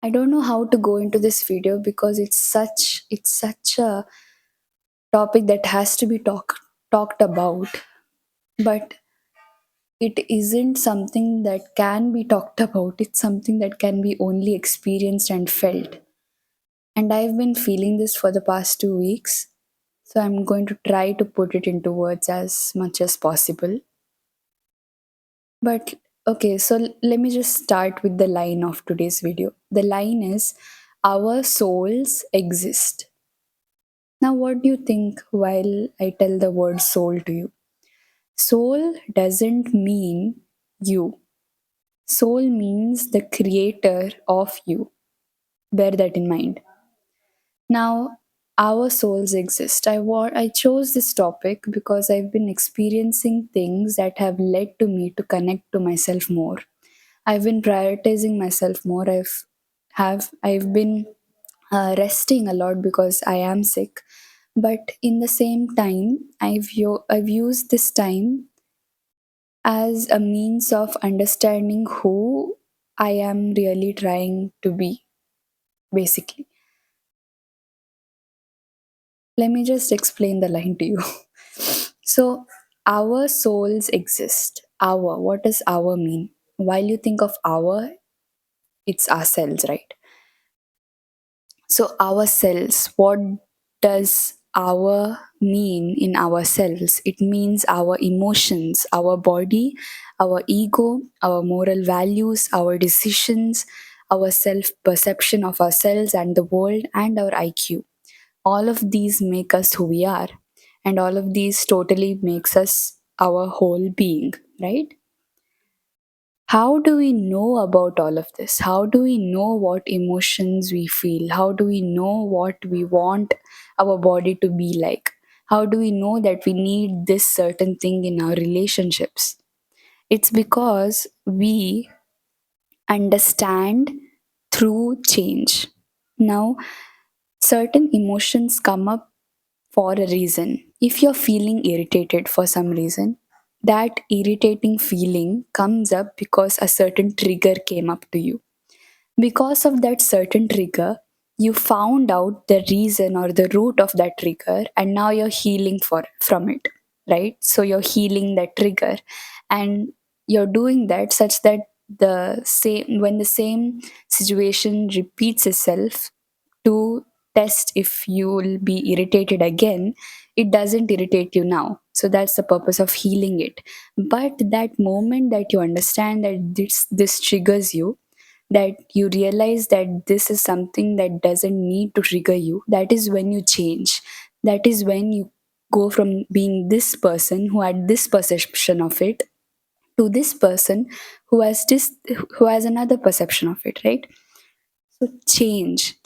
I don't know how to go into this video because it's such a topic that has to be talked about, but it isn't something that can be talked about. It's something that can be only experienced and felt. And I've been feeling this for the past 2 weeks, so I'm going to try to put it into words as much as possible. But okay, so let me just start with the line of today's video. The line is, our souls exist. Now, what do you think while I tell the word soul to you? Soul doesn't mean you. Soul means the creator of you. Bear that in mind. Now, our souls exist. I chose this topic because I've been experiencing things that have led to me to connect to myself more. I've been prioritizing myself more. I've been resting a lot because I am sick. But in the same time, I've used this time as a means of understanding who I am really trying to be, basically. Let me just explain the line to you. So, our souls exist. Our, what does our mean? While you think of our, it's ourselves, right? So, ourselves, what does our mean in ourselves? It means our emotions, our body, our ego, our moral values, our decisions, our self perception of ourselves and the world, and our IQ. All of these make us who we are, and all of these totally makes us our whole being, right? How do we know about all of this? How do we know what emotions we feel? How do we know what we want our body to be like? How do we know that we need this certain thing in our relationships? It's because we understand through change. Now, certain emotions come up for a reason. If you're feeling irritated for some reason, that irritating feeling comes up because a certain trigger came up to you. Because of that certain trigger, you found out the reason or the root of that trigger, and now you're healing from it, right? So you're healing that trigger, and you're doing that such that the same when the same situation repeats itself to test if you will be irritated again, it doesn't irritate you now. So that's the purpose of healing it. But that moment that you understand that this triggers you, that you realize that this is something that doesn't need to trigger you, that is when you change. That is when you go from being this person who had this perception of it to this person who has another perception of it, right? So change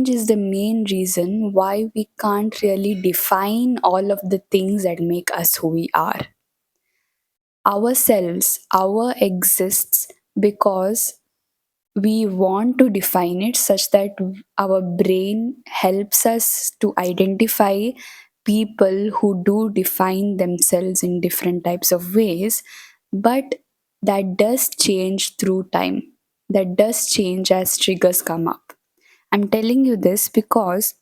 is the main reason why we can't really define all of the things that make us who we are. Ourselves, our exists because we want to define it such that our brain helps us to identify people who do define themselves in different types of ways, but that does change through time. That does change as triggers come up. I'm telling you this because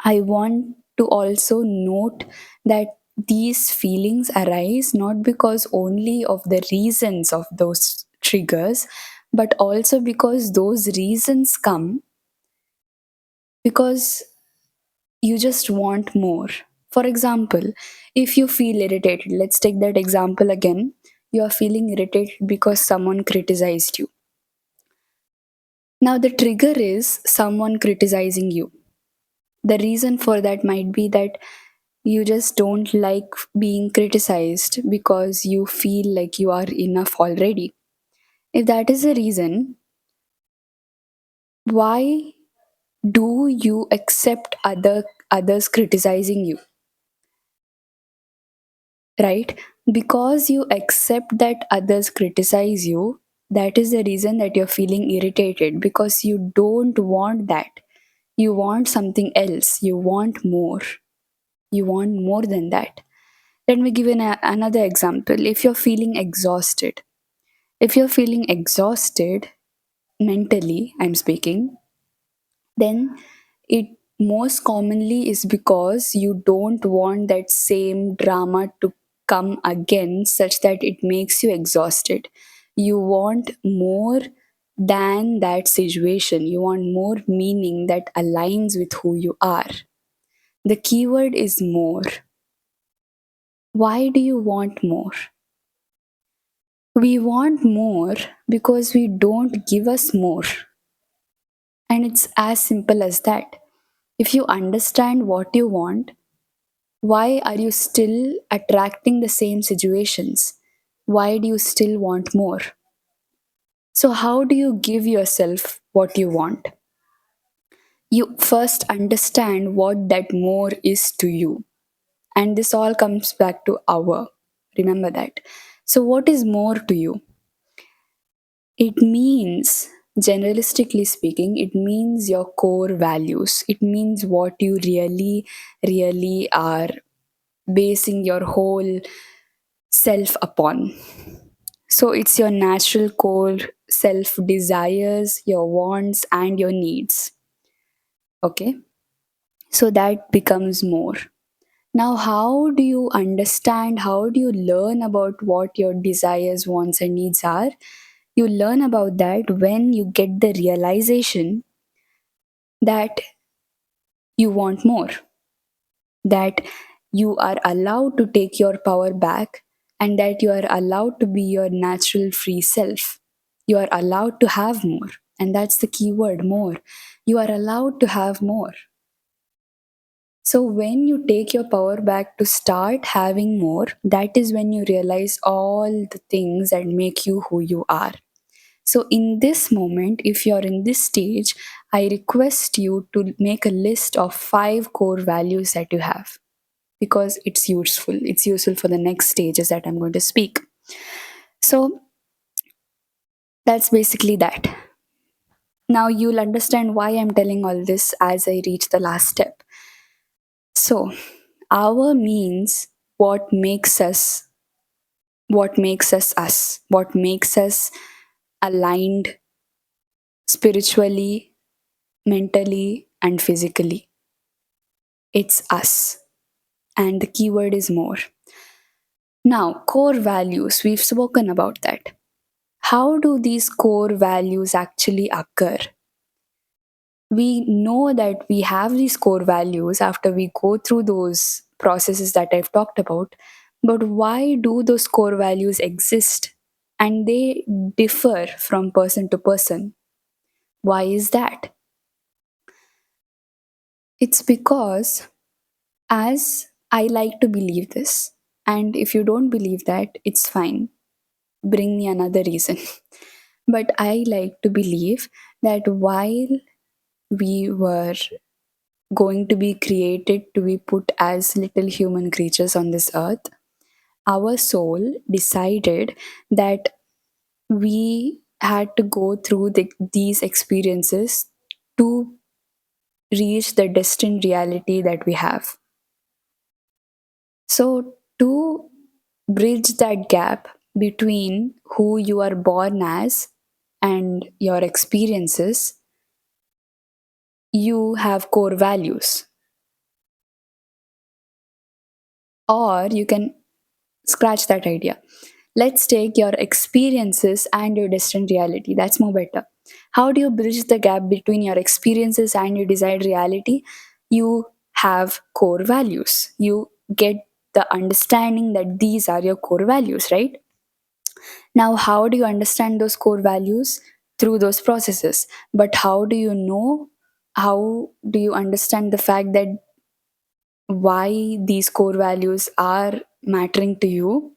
I want to also note that these feelings arise not because only of the reasons of those triggers, but also because those reasons come because you just want more. For example, if you feel irritated, let's take that example again. You are feeling irritated because someone criticized you. Now, the trigger is someone criticizing you. The reason for that might be that you just don't like being criticized because you feel like you are enough already. If that is the reason, why do you accept others criticizing you, right? Because you accept that others criticize you, that is the reason that you're feeling irritated, because you don't want that. You want something else. You want more. You want more than that. Let me give another example. If you're feeling exhausted, mentally, I'm speaking, then it most commonly is because you don't want that same drama to come again such that it makes you exhausted. You want more than that situation, you want more meaning that aligns with who you are. The keyword is more. Why do you want more? We want more because we don't give us more. And it's as simple as that. If you understand what you want, why are you still attracting the same situations? Why do you still want more? So, how do you give yourself what you want? You first understand what that more is to you. And this all comes back to our. Remember that. So, what is more to you? It means, generalistically speaking, it means your core values. It means what you really are basing your whole self upon. So it's your natural core self desires, your wants, and your needs. Okay, so that becomes more. Now, how do you understand, how do you learn about what your desires, wants, and needs are? You learn about that when you get the realization that you want more, that you are allowed to take your power back, and that you are allowed to be your natural free self. You are allowed to have more. And that's the key word, more. You are allowed to have more. So, when you take your power back to start having more, that is when you realize all the things that make you who you are. So, in this moment, if you're in this stage, I request you to make a list of 5 core values that you have because it's useful. It's useful for the next stages that I'm going to speak. So, that's basically that. Now, you'll understand why I'm telling all this as I reach the last step. So, our means what makes us us, what makes us aligned spiritually, mentally, and physically. It's us. And the keyword is more. Now, core values, we've spoken about that. How do these core values actually occur? We know that we have these core values after we go through those processes that I've talked about. But why do those core values exist? And they differ from person to person. Why is that? It's because, as I like to believe this, and if you don't believe that, it's fine. Bring me another reason. But I like to believe that while we were going to be created to be put as little human creatures on this earth, our soul decided that we had to go through these experiences to reach the destined reality that we have. So, to bridge that gap between who you are born as and your experiences, you have core values. Or you can scratch that idea. Let's take your experiences and your distant reality. That's more better. How do you bridge the gap between your experiences and your desired reality? You have core values. You get the understanding that these are your core values, right? Now, how do you understand those core values? Through those processes. But how do you know? How do you understand the fact that why these core values are mattering to you?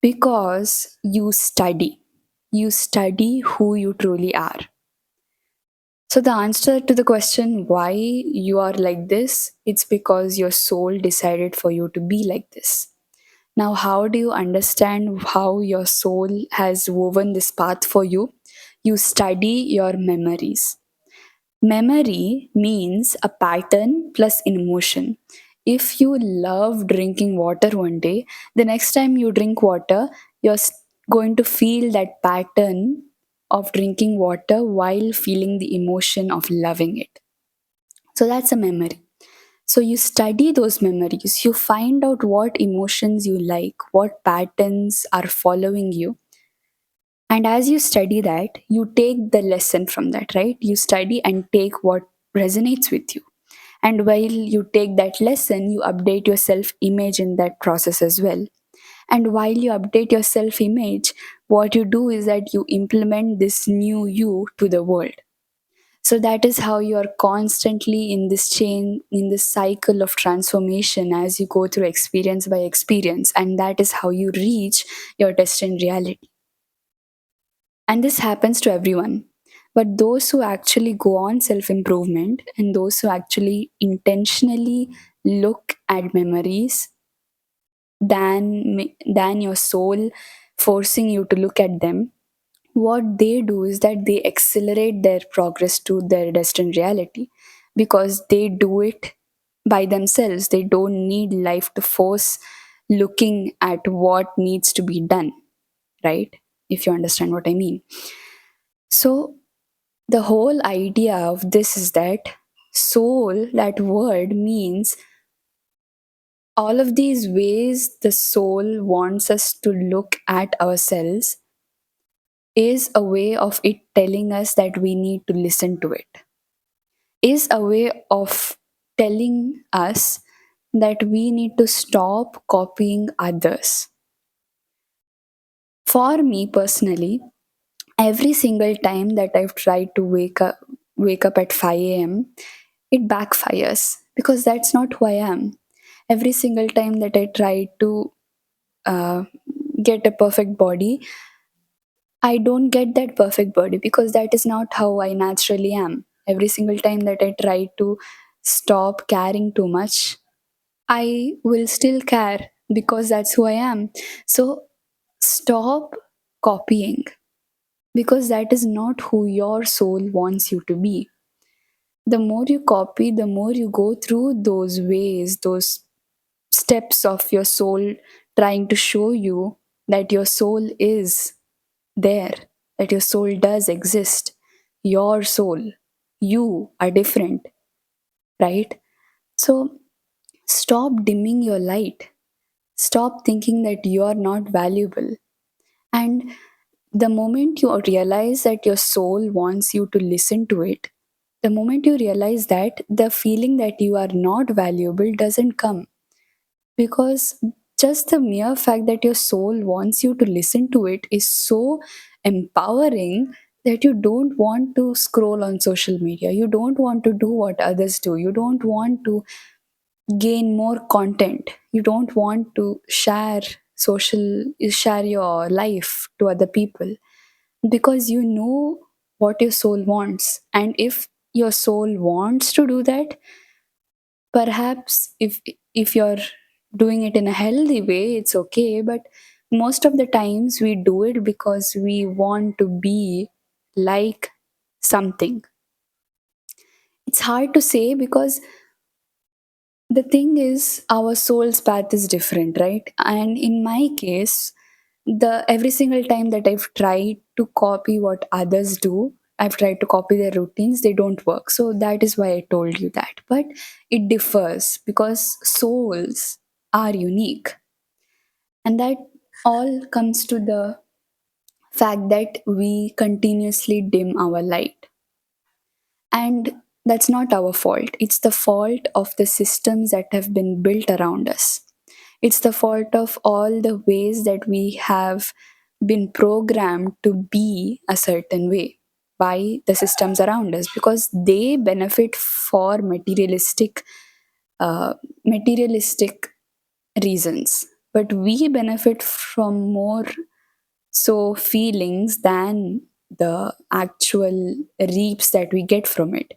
Because you study who you truly are. So the answer to the question why you are like this, it's because your soul decided for you to be like this. Now, how do you understand how your soul has woven this path for you? You study your memories. Memory means a pattern plus emotion. If you love drinking water one day, the next time you drink water, you're going to feel that pattern of drinking water while feeling the emotion of loving it. So that's a memory. So you study those memories, you find out what emotions you like, what patterns are following you. And as you study that, you take the lesson from that, right? You study and take what resonates with you. And while you take that lesson, you update your self image in that process as well. And while you update your self image, what you do is that you implement this new you to the world. So that is how you are constantly in this chain, in this cycle of transformation as you go through experience by experience. And that is how you reach your destined reality. And this happens to everyone. But those who actually go on self improvement and those who actually intentionally look at memories than your soul forcing you to look at them, what they do is that they accelerate their progress to their destined reality because they do it by themselves. They don't need life to force looking at what needs to be done, right? If you understand what I mean. So, the whole idea of this is that soul, that word means all of these ways the soul wants us to look at ourselves is a way of it telling us that we need to listen to it, is a way of telling us that we need to stop copying others. For me personally, every single time that I've tried to wake up at 5 a.m., it backfires because that's not who I am. Every single time that I try to uh, get a perfect body, I don't get that perfect body because that is not how I naturally am. Every single time that I try to stop caring too much, I will still care because that's who I am. So stop copying because that is not who your soul wants you to be. The more you copy, the more you go through those ways, those steps of your soul trying to show you that your soul is there, that your soul does exist. Your soul, you are different, right? So stop dimming your light. Stop thinking that you are not valuable. And the moment you realize that your soul wants you to listen to it, the moment you realize that, the feeling that you are not valuable doesn't come. Because just the mere fact that your soul wants you to listen to it is so empowering that you don't want to scroll on social media. You don't want to do what others do. You don't want to gain more content. You don't want to share your life to other people because you know what your soul wants. And if your soul wants to do that, perhaps if you're doing it in a healthy way, it's okay. But most of the times we do it because we want to be like something. It's hard to say because the thing is our soul's path is different, right? And in my case, the every single time that I've tried to copy what others do, I've tried to copy their routines, they don't work. So that is why I told you that. But it differs because souls are unique. And that all comes to the fact that we continuously dim our light. And that's not our fault. It's the fault of the systems that have been built around us. It's the fault of all the ways that we have been programmed to be a certain way by the systems around us because they benefit for materialistic reasons, but we benefit from more so feelings than the actual reaps that we get from it.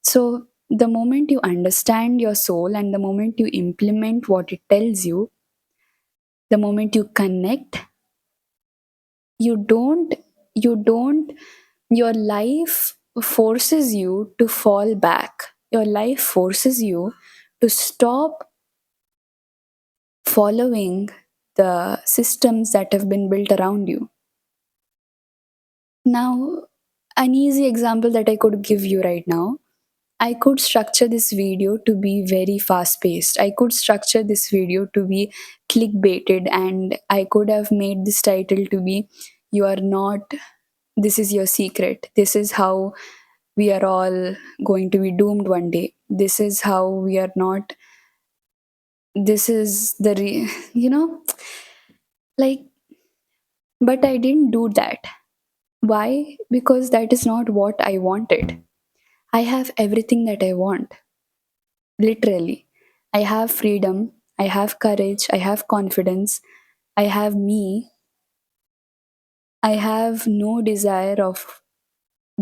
So the moment you understand your soul and the moment you implement what it tells you, the moment you connect, you don't your life forces you to fall back. Your life forces you to stop following the systems that have been built around you. Now, an easy example that I could give you right now, I could structure this video to be very fast paced. I could structure this video to be clickbaited, and I could have made this title to be "You are not, this is your secret. This is how we are all going to be doomed one day. This is how we are not, this is the, like, but I didn't do that. Why? Because that is not what I wanted. I have everything that I want. Literally. I have freedom, I have courage, I have confidence, I have me, I have no desire of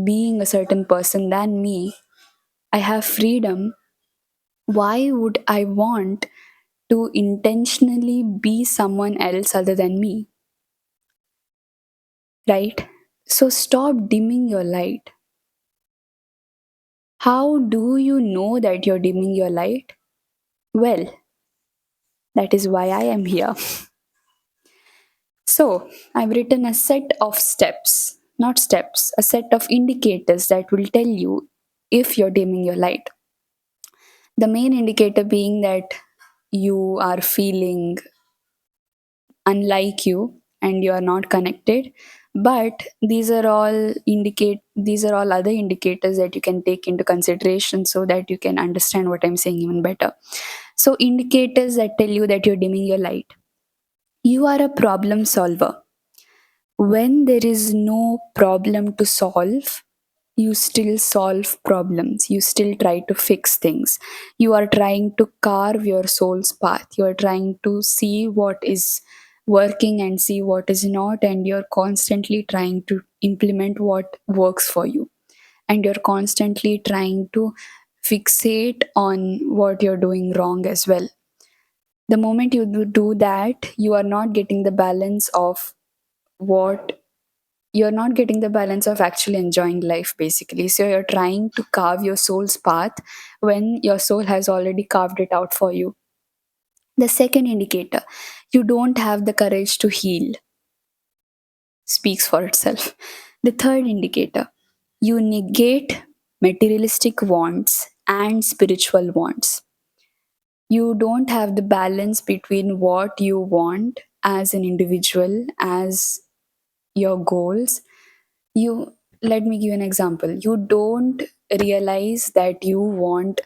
being a certain person than me, I have freedom. Why would I want to intentionally be someone else other than me? Right? So stop dimming your light. How do you know that you're dimming your light? Well, that is why I am here. So, I've written a set of steps, not steps, a set of indicators that will tell you if you're dimming your light. The main indicator being that you are feeling unlike you and you are not connected. But these are all other indicators that you can take into consideration so that you can understand what I'm saying even better. So, indicators that tell you that you're dimming your light. You are a problem solver. When there is no problem to solve, you still solve problems. You still try to fix things. You are trying to carve your soul's path. You are trying to see what is working and see what is not, and you're constantly trying to implement what works for you. And you're constantly trying to fixate on what you're doing wrong as well. The moment you do that, you are not getting the balance of what you're not getting the balance of actually enjoying life basically. So you're trying to carve your soul's path when your soul has already carved it out for you. The second indicator, you don't have the courage to heal, speaks for itself. The third indicator, you negate materialistic wants and spiritual wants. You don't have the balance between what you want as an individual, as your goals. You, let me give you an example. You don't realize that you want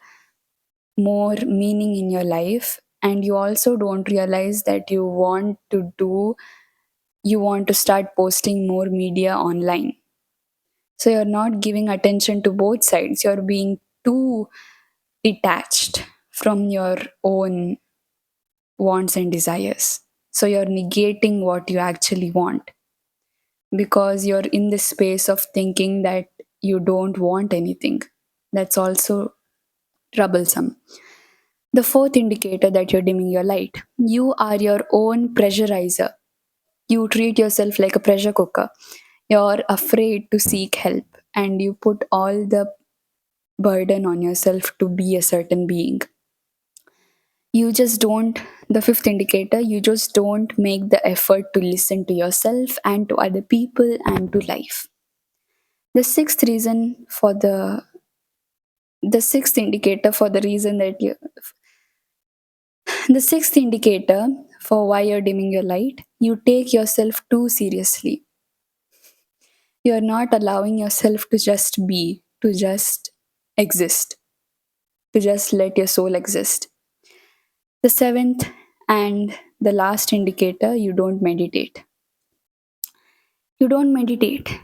more meaning in your life, and you also don't realize that you want to start posting more media online. So you're not giving attention to both sides. You're being too detached from your own wants and desires. So you're negating what you actually want because you're in the space of thinking that you don't want anything. That's also troublesome. The fourth indicator that you're dimming your light. You are your own pressurizer. You treat yourself like a pressure cooker. You're afraid to seek help and you put all the burden on yourself to be a certain being. You just don't, the fifth indicator, you just don't make the effort to listen to yourself and to other people and to life. The sixth reason for the sixth indicator for the reason that you the sixth indicator for why you're dimming your light, you take yourself too seriously. You're not allowing yourself to just be, to just exist, to just let your soul exist. The seventh and the last indicator, you don't meditate. You don't meditate.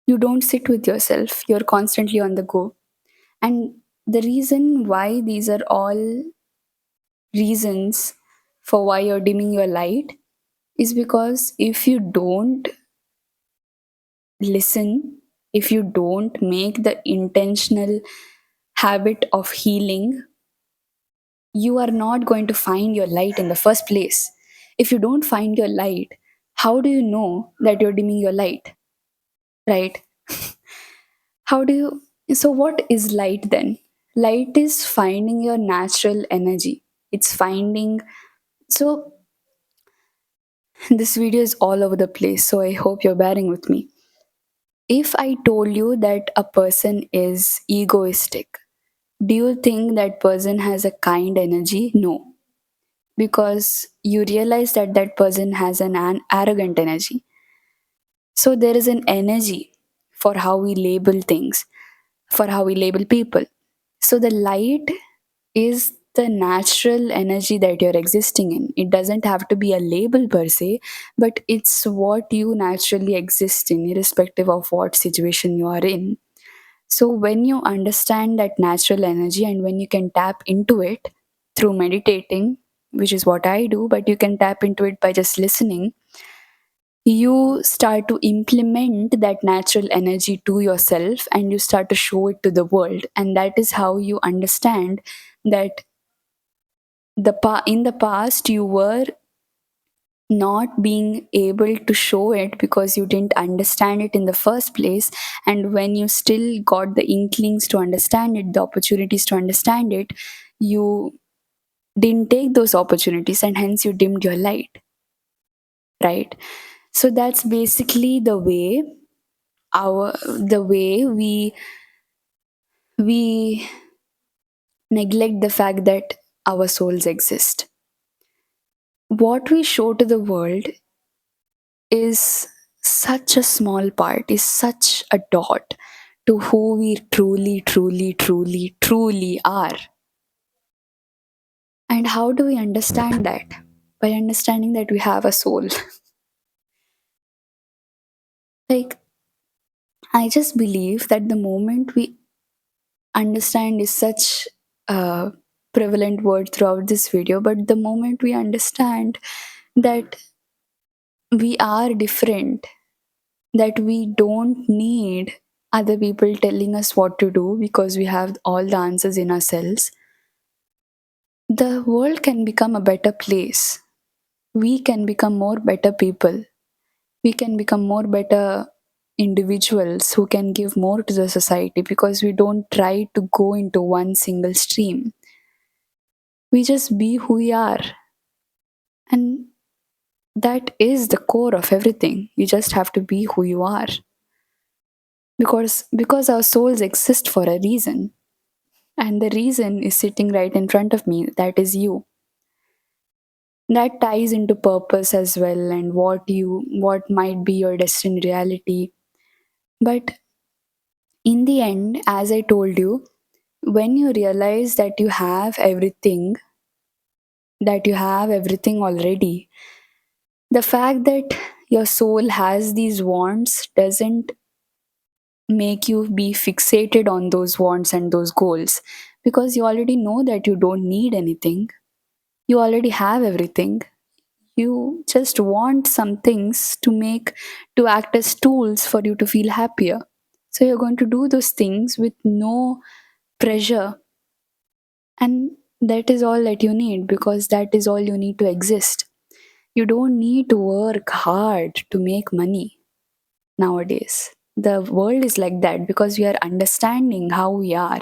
You don't sit with yourself. You're constantly on the go. And the reason why these are all reasons for why you're dimming your light is because if you don't listen, if you don't make the intentional habit of healing, you are not going to find your light in the first place. If you don't find your light, how do you know that you're dimming your light? Right? How do you? So, what is light then? Light is finding your natural energy. It's finding. So, this video is all over the place, so I hope you're bearing with me. if I told you that a person is egoistic, do you think that person has a kind energy? No, because you realize that that person has an arrogant energy. So there is an energy for how we label things, for how we label people. So the light is the natural energy that you're existing in. It doesn't have to be a label per se, but it's what you naturally exist in, irrespective of what situation you are in. So when you understand that natural energy and when you can tap into it through meditating, which is what I do, but you can tap into it by just listening, you start to implement that natural energy to yourself and you start to show it to the world. And that is how you understand that in the past you were not being able to show it because you didn't understand it in the first place, and when you still got the inklings to understand it, the opportunities to understand it, you didn't take those opportunities and hence you dimmed your light, right? So that's basically the way we neglect the fact that our souls exist. What we show to the world is such a small part, is such a dot to who we truly, truly, truly, truly are. And how do we understand that? By understanding that we have a soul. Like, I just believe that the moment we understand is such a prevalent word throughout this video, but the moment we understand that we are different, that we don't need other people telling us what to do because we have all the answers in ourselves, the world can become a better place. We can become more better people. We can become more better individuals who can give more to the society because we don't try to go into one single stream. We just be who we are. And that is the core of everything. You just have to be who you are. Because our souls exist for a reason. And the reason is sitting right in front of me. That is you. That ties into purpose as well and what might be your destined reality. But in the end, as I told you, when you realize that you have everything already, the fact that your soul has these wants doesn't make you be fixated on those wants and those goals, because you already know that you don't need anything. You already have everything. You just want some things to act as tools for you to feel happier. So you're going to do those things with no pressure, and that is all that you need, because that is all you need to exist. You don't need to work hard to make money nowadays. The world is like that because we are understanding how we are.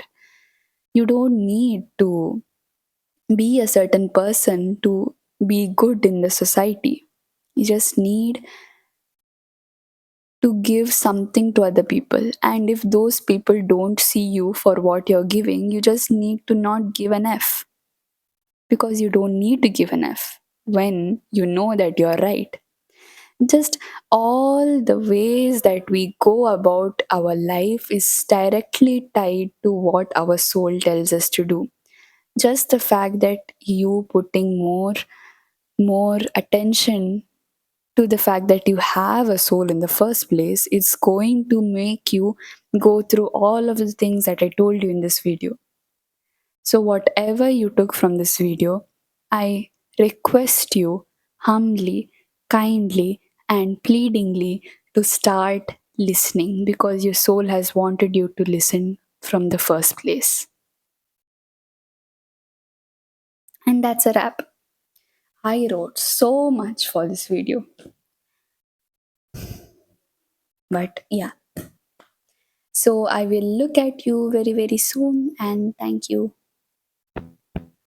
You don't need to be a certain person to be good in the society. You just need to give something to other people. And if those people don't see you for what you're giving, you just need to not give an F, because you don't need to give an F when you know that you're right. Just all the ways that we go about our life is directly tied to what our soul tells us to do. Just the fact that you putting more attention to the fact that you have a soul in the first place is going to make you go through all of the things that I told you in this video. So whatever you took from this video, I request you humbly, kindly, and pleadingly to start listening, because your soul has wanted you to listen from the first place. And that's a wrap. I wrote so much for this video. But yeah. So I will look at you very, very soon, and thank you.